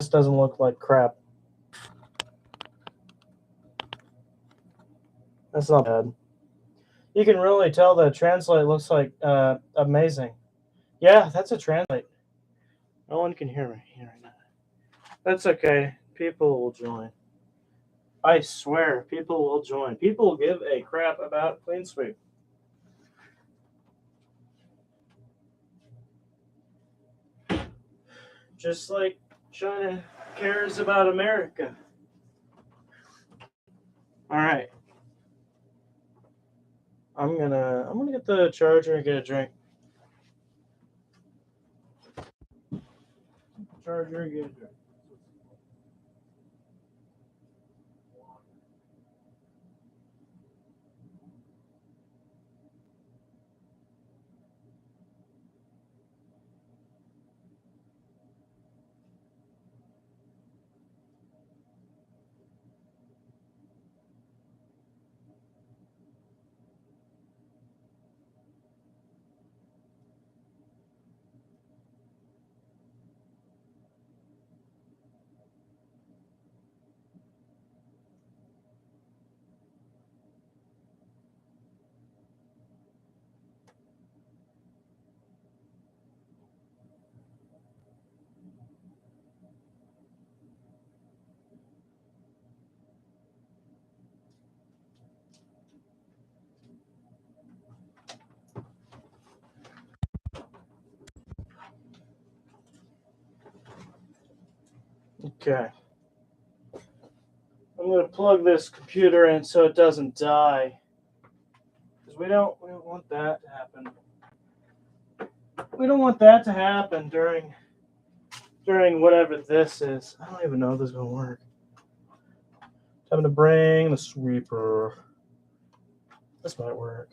just doesn't look like crap. That's not bad. You can really tell the translate looks like amazing. Yeah, that's a translate. No one can hear me right now. That's okay. People will join. I swear, people will join. People give a crap about Clean Sweep. Just like China cares about America. All right. I'm gonna get the charger and get a drink. Charger and get a drink. Okay. I'm gonna plug this computer in so it doesn't die. Because we don't want that to happen. We don't want that to happen during whatever this is. I don't even know if this is gonna work. Time to bring the sweeper. This might work.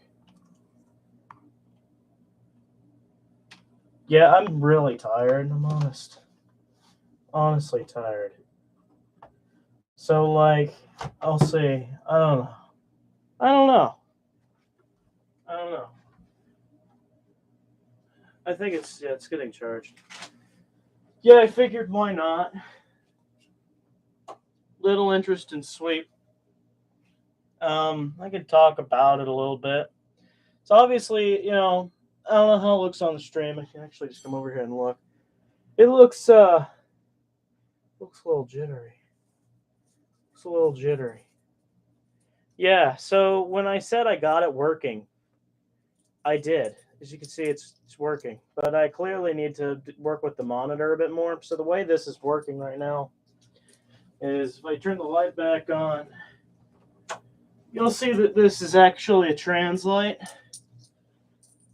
Yeah, I'm really tired. I'm honestly tired. So like, I'll see. I don't know. I don't know. I think it's getting charged. Yeah, I figured why not. Little interest in sweep. I could talk about it a little bit. So obviously, I don't know how it looks on the stream. I can actually just come over here and look. It looks a little jittery. Looks a little jittery. Yeah, so when I said I got it working, I did. As you can see, it's working. But I clearly need to work with the monitor a bit more. So the way this is working right now is if I turn the light back on, you'll see that this is actually a translite.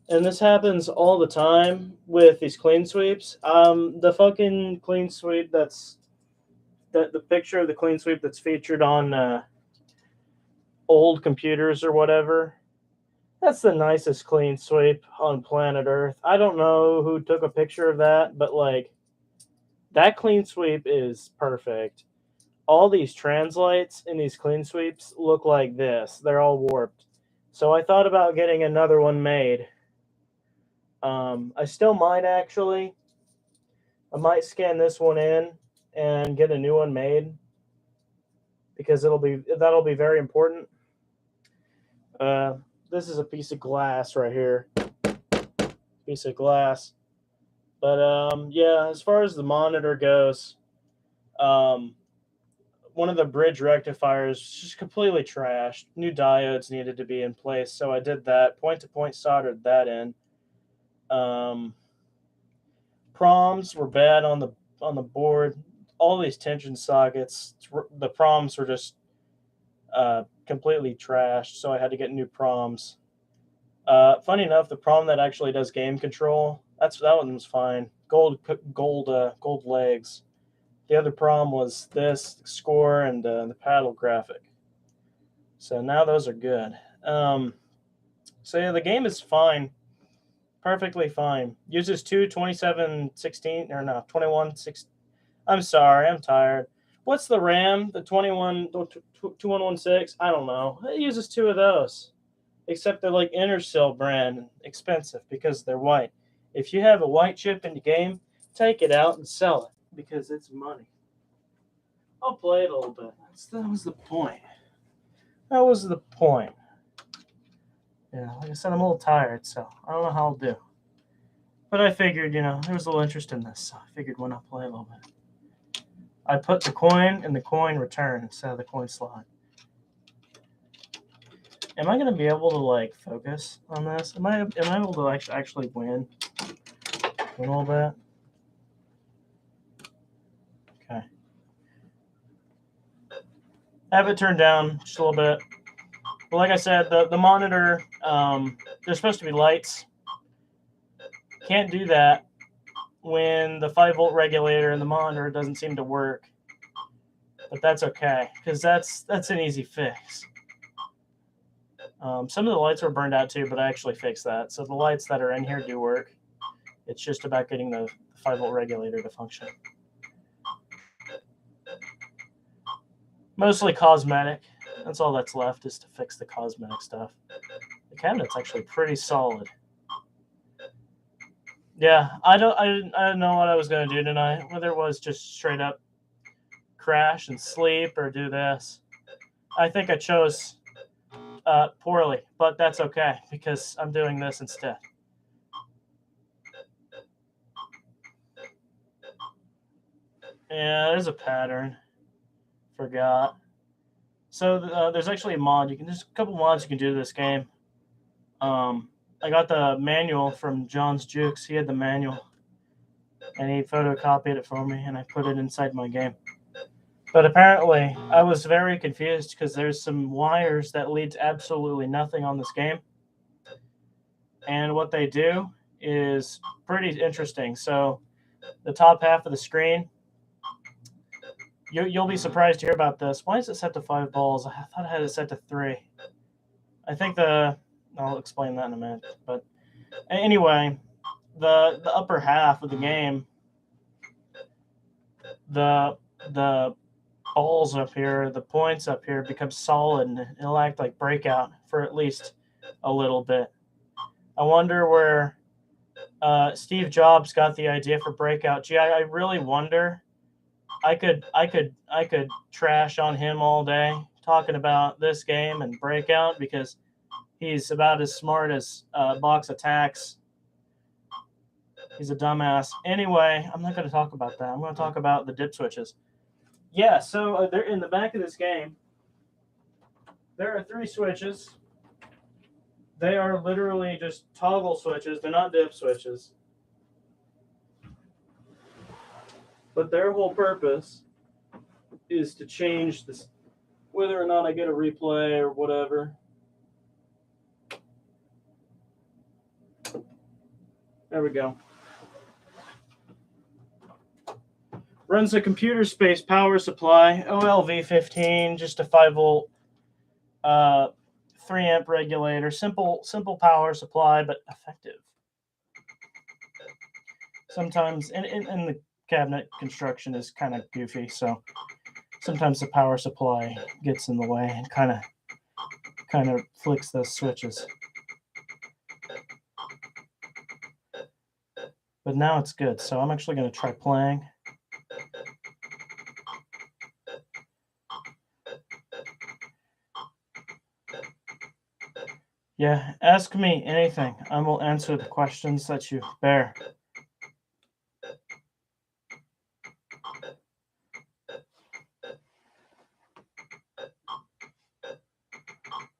And this happens all the time with these clean sweeps. The fucking clean sweep the picture of the clean sweep that's featured on old computers or whatever. That's the nicest clean sweep on planet Earth. I don't know who took a picture of that, but like that clean sweep is perfect. All these translites in these clean sweeps look like this. They're all warped. So I thought about getting another one made. I still might actually. I might scan this one in and get a new one made because that'll be very important. This is a piece of glass right here. Piece of glass. But yeah, as far as the monitor goes, one of the bridge rectifiers just completely trashed. New diodes needed to be in place, so I did that. Point-to-point soldered that in. Proms were bad on the board. All these tension sockets, the proms were just completely trashed, so I had to get new proms. Funny enough, the prom that actually does game control, that one was fine. Gold legs. The other prom was this score and the paddle graphic. So now those are good. So yeah, the game is fine, perfectly fine. Uses two 2716 or no 2116. I'm sorry, I'm tired. What's the RAM? The 2116? I don't know. It uses two of those. Except they're like Intersil brand, expensive because they're white. If you have a white chip in the game, take it out and sell it because it's money. I'll play it a little bit. That was the point. That was the point. Yeah, like I said, I'm a little tired, so I don't know how I'll do. But I figured, there was a little interest in this, so I figured why not play a little bit. I put the coin in the coin return instead of the coin slot. Am I gonna be able to focus on this? Am I able to actually win a little bit? Okay. Have it turned down just a little bit. But like I said, the monitor, there's supposed to be lights. Can't do that when the 5-volt regulator in the monitor doesn't seem to work. But that's okay, because that's an easy fix. Some of the lights were burned out too, but I actually fixed that. So the lights that are in here do work. It's just about getting the 5-volt regulator to function. Mostly cosmetic. That's all that's left, is to fix the cosmetic stuff. The cabinet's actually pretty solid. Yeah, I didn't know what I was going to do tonight. Whether it was just straight up crash and sleep or do this. I think I chose poorly, but that's okay because I'm doing this instead. Yeah, there's a pattern. Forgot. So there's actually a mod. There's a couple mods you can do to this game. I got the manual from John's Jukes. He had the manual, and he photocopied it for me, and I put it inside my game. But apparently, I was very confused because there's some wires that lead to absolutely nothing on this game. And what they do is pretty interesting. So the top half of the screen, you'll be surprised to hear about this. Why is it set to 5 balls? I thought I had it set to 3. I think I'll explain that in a minute. But anyway, the upper half of the game, the balls up here, the points up here become solid, and it'll act like Breakout for at least a little bit. I wonder where Steve Jobs got the idea for Breakout. Gee, I really wonder. I could trash on him all day talking about this game and Breakout because he's about as smart as Box Attacks. He's a dumbass. Anyway, I'm not going to talk about that. I'm going to talk about the dip switches. Yeah, so they're in the back of this game. There are 3 switches. They are literally just toggle switches. They're not dip switches. But their whole purpose is to change this, whether or not I get a replay or whatever. There we go. Runs a computer space power supply, OLV15, just a 5-volt, 3-amp regulator. Simple power supply, but effective. Sometimes, and the cabinet construction is kind of goofy, so sometimes the power supply gets in the way and kind of flicks those switches. But now it's good, so I'm actually going to try playing. Yeah, ask me anything. I will answer the questions that you bear.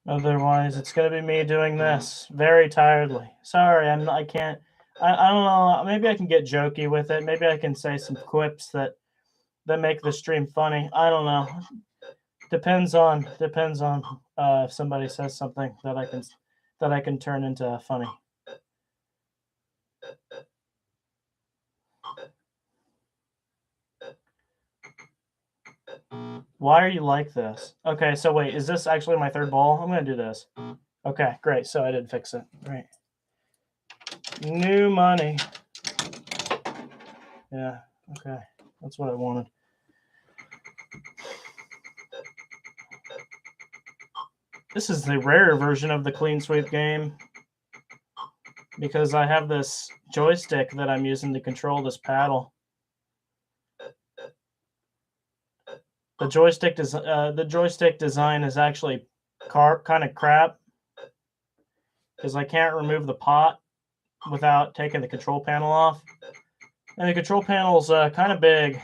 Otherwise, it's going to be me doing this very tiredly. Sorry, I can't. I don't know. Maybe I can get jokey with it. Maybe I can say some quips that make the stream funny. I don't know. Depends on if somebody says something that I can turn into funny. Why are you like this? Okay, so wait, is this actually my 3rd ball? I'm going to do this. Okay, great. So I did fix it. Great. New money. Yeah, okay. That's what I wanted. This is the rare version of the clean sweep game because I have this joystick that I'm using to control this paddle. The joystick design is actually kind of crap because I can't remove the pot without taking the control panel off, and the control panel's kind of big.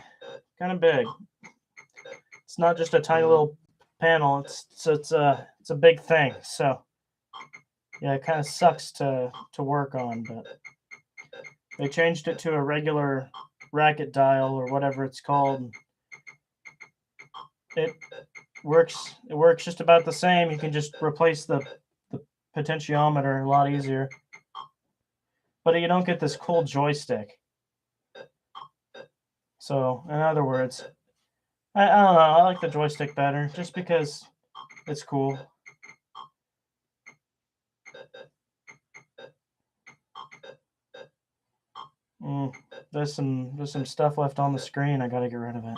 It's not just a tiny little panel. It's a big thing. So yeah, it kind of sucks to work on, but they changed it to a regular racket dial or whatever it's called. It works just about the same. You can just replace the potentiometer a lot easier, but you don't get this cool joystick. So in other words, I don't know, I like the joystick better just because it's cool. There's some stuff left on the screen. I gotta get rid of it.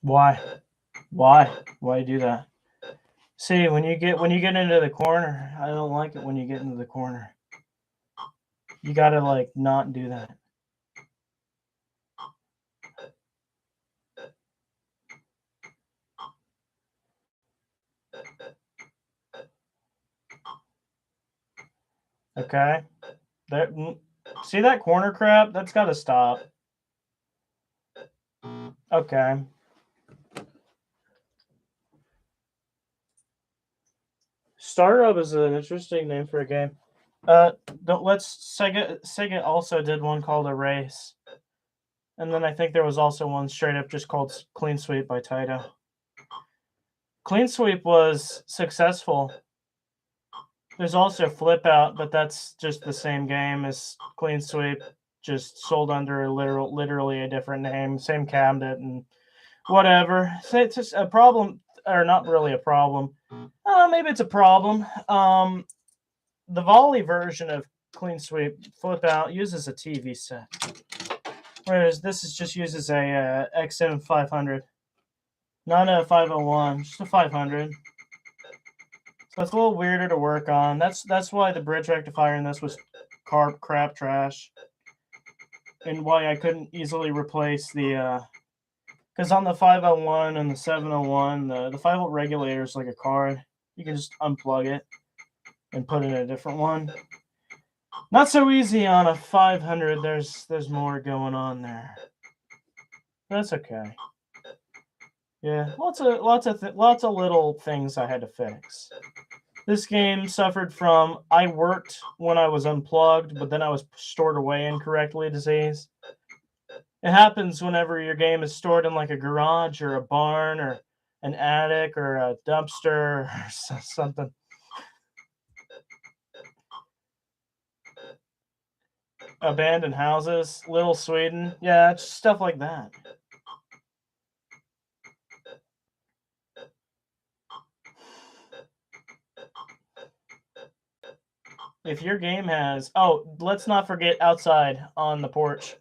Why do that? See, when you get into the corner, I don't like it when you get into the corner. You gotta like not do that. Okay. See that corner crap? That's gotta stop. Okay. Startup is an interesting name for a game. Sega also did one called Erase. And then I think there was also one straight up just called Clean Sweep by Taito. Clean Sweep was successful. There's also Flip Out, but that's just the same game as Clean Sweep, just sold under literally a different name, same cabinet and whatever. So it's just a problem, or not really a problem. Maybe it's a problem. The Volley version of Clean Sweep Flip Out uses a TV set, whereas this just uses a XM 500, not a 501, just a 500. So it's a little weirder to work on. That's why the bridge rectifier in this was crap trash, and why I couldn't easily replace the. Because on the 501 and the 701, the 5-volt regulator is like a card. You can just unplug it and put in a different one. Not so easy on a 500. There's more going on there. That's okay. Yeah, lots of little things I had to fix. This game suffered from I worked when I was unplugged, but then I was stored away incorrectly disease. It happens whenever your game is stored in like a garage or a barn or an attic or a dumpster or something. Abandoned houses, Little Sweden. Yeah, it's stuff like that. If your game has... Oh, let's not forget outside on the porch.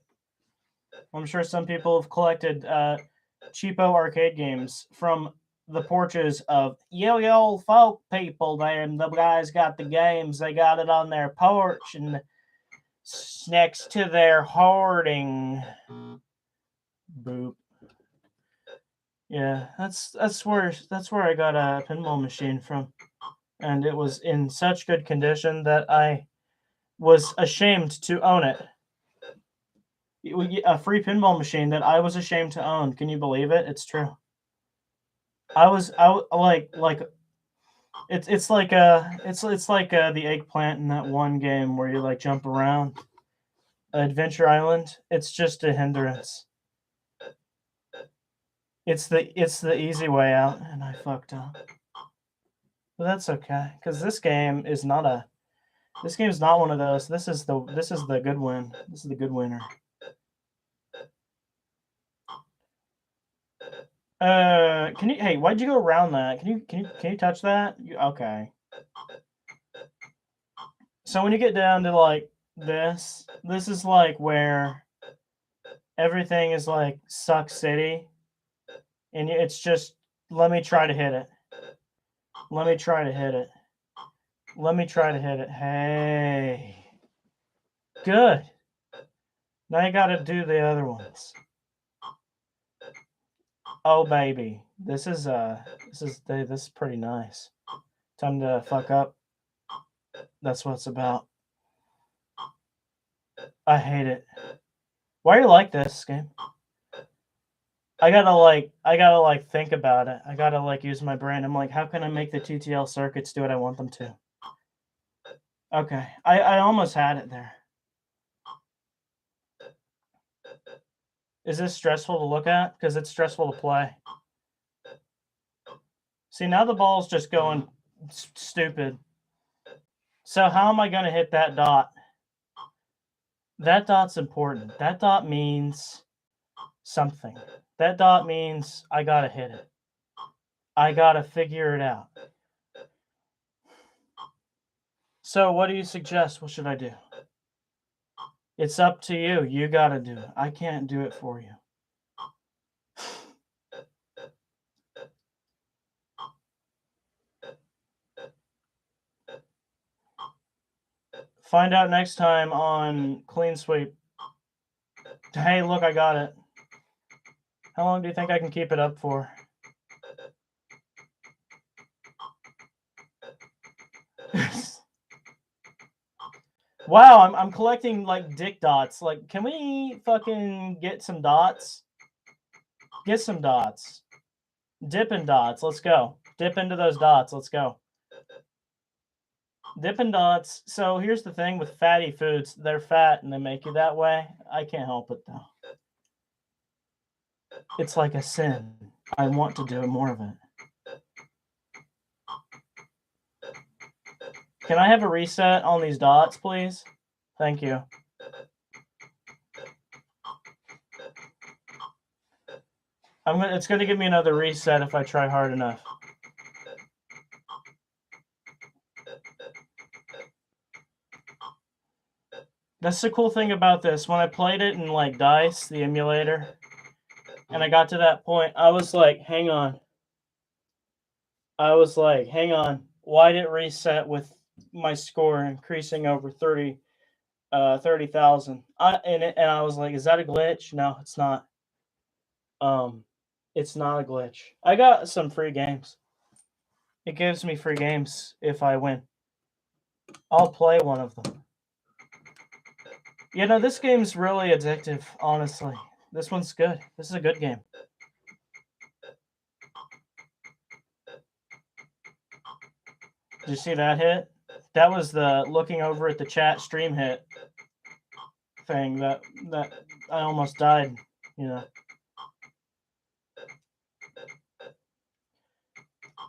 I'm sure some people have collected cheapo arcade games from the porches of yo folk people there, and the guys got the games. They got it on their porch and next to their hoarding. Boop. Yeah, that's where I got a pinball machine from, and it was in such good condition that I was ashamed to own it. A free pinball machine that I was ashamed to own. Can you believe it? It's true. I like it's like the eggplant in that one game where you like jump around Adventure Island. It's just a hindrance. It's the easy way out, and I fucked up. But that's okay, because this game is not one of those. This is the good win. This is the good winner. Hey, why'd you go around that? Can you touch that? Okay. So when you get down to like this is like where everything is like Suck City, and it's just let me try to hit it. Let me try to hit it. Hey. Good. Now you gotta do the other ones. Oh baby. This is pretty nice. Time to fuck up. That's what it's about. I hate it. Why are you like this game? I gotta think about it. I gotta use my brain. I'm like, how can I make the TTL circuits do what I want them to? Okay, I almost had it there. Is this stressful to look at? Because it's stressful to play. See, now the ball's just going stupid. So how am I going to hit that dot? That dot's important. That dot means something. That dot means I got to hit it. I got to figure it out. So what do you suggest? What should I do? It's up to you. You got to do it. I can't do it for you. Find out next time on Clean Sweep. Hey, look, I got it. How long do you think I can keep it up for? Wow, I'm collecting like dick dots. Like, can we fucking get some dots? Get some dots. Dip in dots. Let's go. Dip into those dots. Let's go. Dippin' Dots. So here's the thing with fatty foods. They're fat and they make you that way. I can't help it though. It's like a sin. I want to do more of it. Can I have a reset on these dots, please? Thank you. It's going to give me another reset if I try hard enough. That's the cool thing about this. When I played it in like DICE, the emulator, and I got to that point, I was like, hang on. Why did it reset with my score increasing over 30,000? And I was like, is that a glitch? No, it's not. It's not a glitch. I got some free games. It gives me free games if I win. I'll play one of them. You know, this game's really addictive, honestly. This one's good. This is a good game. Did you see that hit? That was the looking over at the chat stream hit thing that I almost died, you know.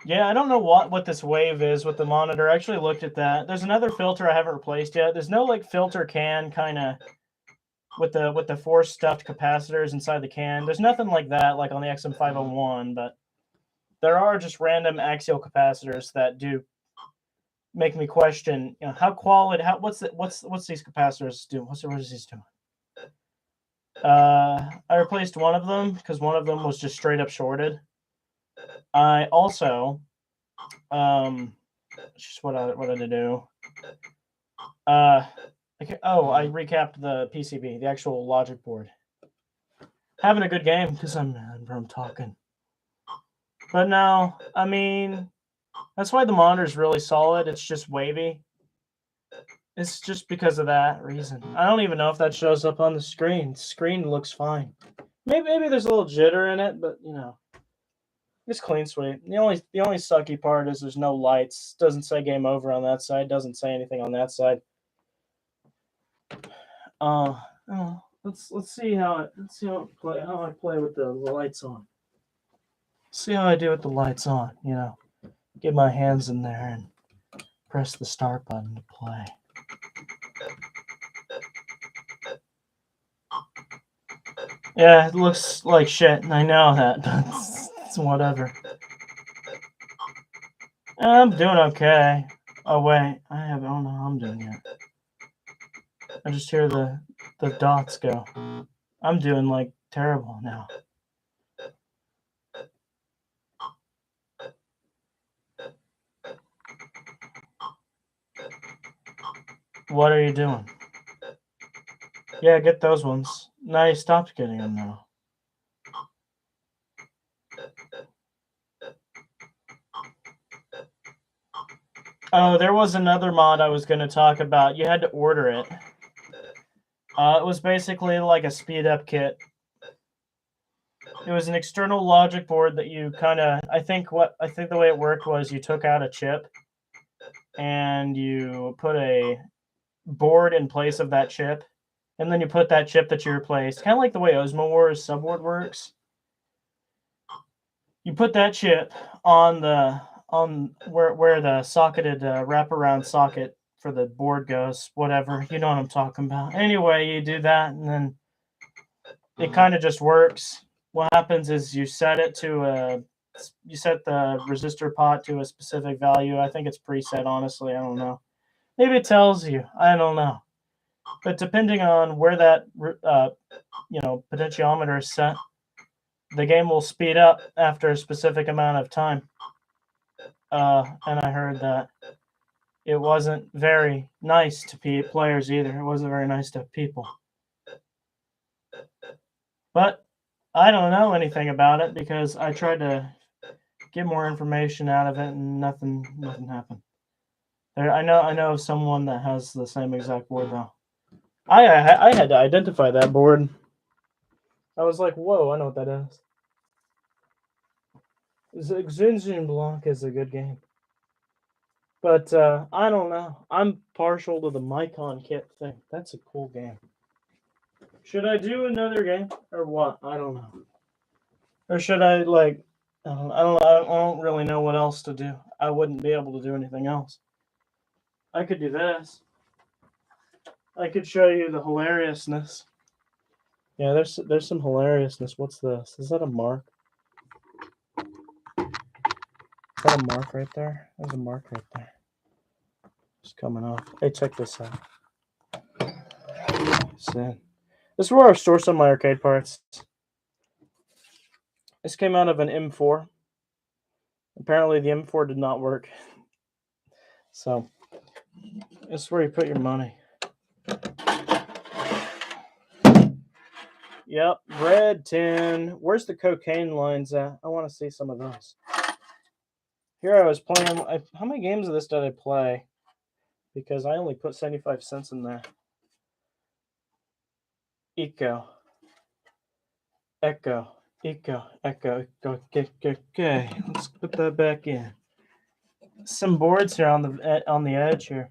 Yeah, I don't know what this wave is with the monitor. I actually looked at that. There's another filter I haven't replaced yet. There's no like filter can kind of with the four stuffed capacitors inside the can. There's nothing like that like on the XM501, but there are just random axial capacitors that do make me question, you know, what's these capacitors do? What is these doing? I replaced one of them because one of them was just straight up shorted. I also, just what did I do? I recapped the PCB, the actual logic board. Having a good game because I'm talking. But no, I mean, that's why the monitor's really solid. It's just wavy. It's just because of that reason. I don't even know if that shows up on the screen. The screen looks fine. Maybe there's a little jitter in it, but you know, it's clean sweep. The only sucky part is there's no lights. Doesn't say game over on that side. Doesn't say anything on that side. Let's see how I play with the lights on. See how I do with the lights on. You know, get my hands in there and press the start button to play. Yeah, it looks like shit, and I know that, but it's whatever. I'm doing okay. Oh wait, I don't know how I'm doing yet. I just hear the dots go. I'm doing like terrible now. What are you doing? Yeah, get those ones. Now you stopped getting them now. Oh, there was another mod I was going to talk about. You had to order it. It was basically like a speed up kit. It was an external logic board that you kind of, I think the way it worked was you took out a chip and you put a board in place of that chip, and then you put that chip that you replaced, kind of like the way Osmo Wars subboard works. You put that chip on where the socketed wraparound socket for the board goes, whatever, you know what I'm talking about. Anyway, you do that, and then it kind of just works. What happens is you set the resistor pot to a specific value. I think it's preset, honestly. I don't know. Maybe it tells you. I don't know. But depending on where that potentiometer is set, the game will speed up after a specific amount of time. And I heard that it wasn't very nice to players either. It wasn't very nice to people. But I don't know anything about it because I tried to get more information out of it and nothing happened. I know of someone that has the same exact board though. I had to identify that board. I was like, whoa, I know what that is. Xinjiang Blanc is a good game. But I don't know. I'm partial to the Micon kit thing. That's a cool game. Should I do another game or what? I don't know. Or should I I don't really know what else to do. I wouldn't be able to do anything else. I could do this. I could show you the hilariousness. Yeah, there's some hilariousness. What's this? Is that a mark? Is that a mark right there? There's a mark right there. It's coming off. Hey, check this out. So, this is where I store some of my arcade parts. This came out of an M4. Apparently the M4 did not work. So, this is where you put your money. Yep, red tin. Where's the cocaine lines at? I want to see some of those. Here I was playing. How many games of this did I play? Because I only put 75 cents in there. Echo. Okay. Let's put that back in. Some boards here on the edge here.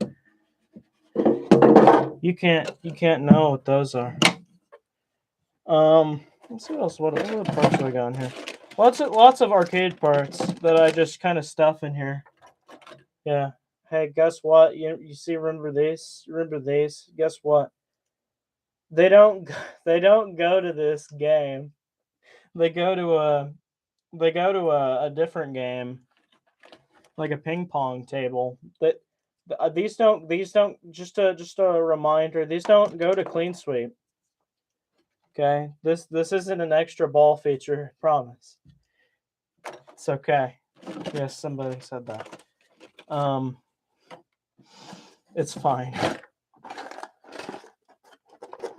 You can't know what those are. Let's see what else. What other parts do I got in here? Lots of arcade parts that I just kind of stuff in here. Yeah. Hey, guess what? You see? Remember these? Guess what? They don't go to this game. They go to a different game, like a ping pong table. These don't just a reminder. These don't go to Clean Sweep. Okay, this isn't an extra ball feature. Promise. It's okay. Yes, somebody said that. It's fine.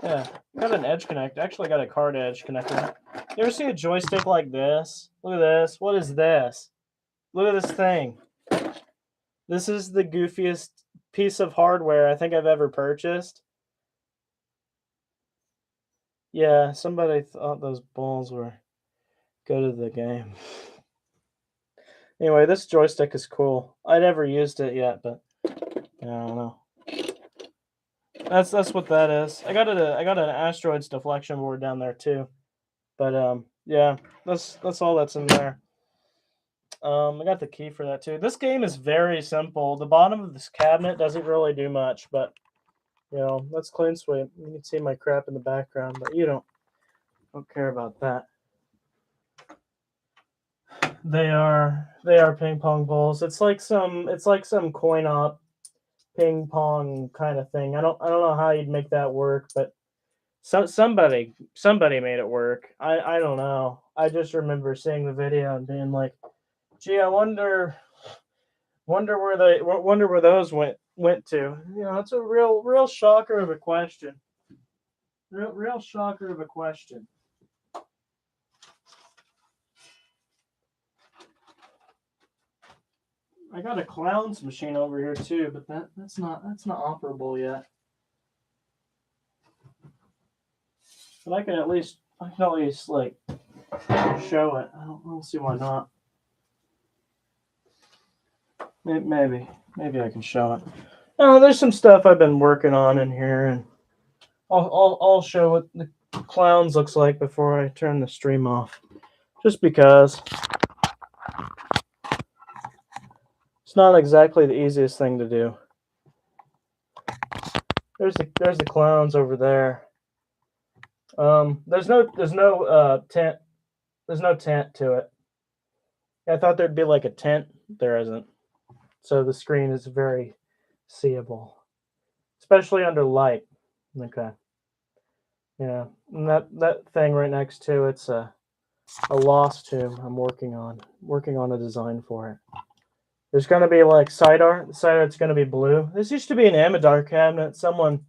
Yeah, got an edge connect. Actually, got a card edge connector. You ever see a joystick like this? Look at this. What is this? Look at this thing. This is the goofiest piece of hardware I think I've ever purchased. Yeah, somebody thought those balls were go to the game. Anyway, this joystick is cool. I never used it yet, but I don't know. That's what that is. I got an Asteroids deflection board down there too. But yeah, that's all that's in there. I got the key for that too. This game is very simple. The bottom of this cabinet doesn't really do much, but let's Clean Sweep. You can see my crap in the background, but you don't care about that. They are ping pong balls. It's like some coin op ping pong kind of thing. I don't know how you'd make that work, but somebody made it work. I don't know. I just remember seeing the video and being like, gee, I wonder where those went. went to. You know, it's a real shocker of a question. Real shocker of a question. I got a clowns machine over here too, but that's not operable yet. But I can at least like show it. I don't see why not. Maybe I can show it. Oh, there's some stuff I've been working on in here, and I'll show what the clowns looks like before I turn the stream off, just because it's not exactly the easiest thing to do. There's the clowns over there. There's no tent. There's no tent to it. I thought there'd be like a tent. There isn't. So the screen is very seeable, especially under light. Okay. Yeah, and that thing right next to it's a lost tomb. I'm working on a design for it. There's gonna be like side art. The side art's gonna be blue. This used to be an Amadar cabinet. Someone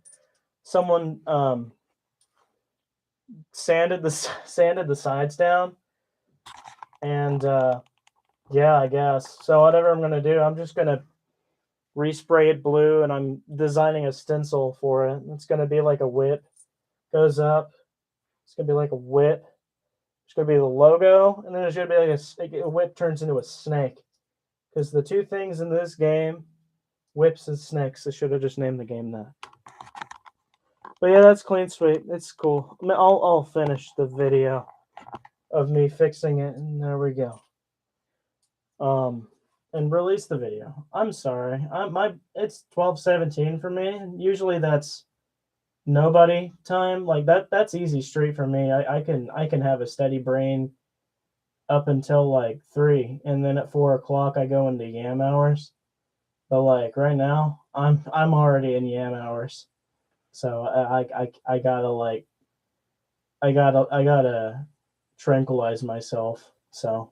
sanded the sides down, and yeah, I guess. So whatever I'm gonna do, I'm just gonna respray it blue, and I'm designing a stencil for it. It's gonna be like a whip, goes up. It's gonna be like a whip. It's gonna be the logo, and then there's gonna be like a whip turns into a snake. Because the two things in this game, whips and snakes. I should have just named the game that. But yeah, that's clean sweep. It's cool. I mean, I'll finish the video of me fixing it, and there we go. And release the video. I'm sorry. It's 12:17 for me. Usually that's nobody time. Like that's easy street for me. I can have a steady brain up until like 3, and then at 4 o'clock I go into yam hours. But like right now, I'm already in yam hours, so I gotta tranquilize myself. So